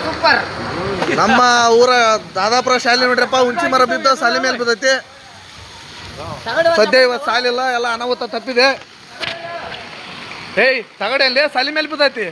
Super. ನಮ್ಮ ಊರ ದಾದಾಪುರ ಶಾಲೆ ನೋಡ್ರಪ್ಪ, ಹುಂಚಿ ಮರ ಬಿದ್ದ ಶಾಲೆ ಮೇಲೆ ಬಿದ್ದೈತಿ. ಸದ್ಯ ಇವತ್ತು ಸಾಲಿಲ್ಲ, ಎಲ್ಲ ಅನಾಹುತ ತಪ್ಪಿದೆ. ಏಯ್ ತಗಡೆ ಅಲ್ಲಿ ಶಾಲೆ ಮೇಲೆ ಬಿದ್ದೈತಿ.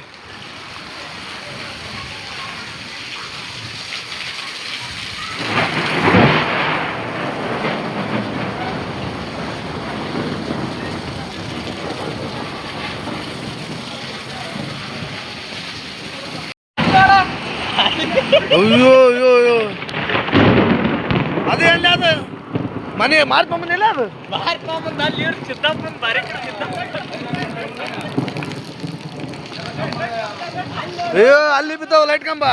ಅಯ್ಯೋ ಅಯ್ಯೋ ಅಯ್ಯೋ, ಅದೇ ಅಲ್ಲ ಅದು ಮನೆ ಮಾರ್ಕೊಂಬಂದಿಲ್ಲ ಅದು. ಅಯ್ಯೋ ಅಲ್ಲಿ ಬಿದ್ದಾವ ಲೈಟ್ ಕಂಬ.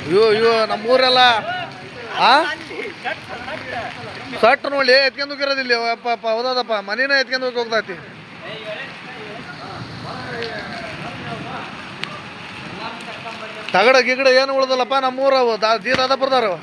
ಅಯ್ಯೋ ಅಯ್ಯೋ ನಮ್ಮೂರೆಲ್ಲ ಸಟ್ ನೋಡಿ ಎತ್ಕೊಂಡು ಹೋಗಿರೋದಿಲ್ಲ. ಅಪ್ಪ ಹೌದಪ್ಪ, ಮನೇನ ಎತ್ಕೊಂಡು ಹೋಗ್ತೈತಿ. ತಗಡ ಗಿಗಡ ಏನು ಉಳ್ದಲ್ಲಪ್ಪ ನಮ್ಮೂರವು ದಾದಾಪುರದವ್ರು.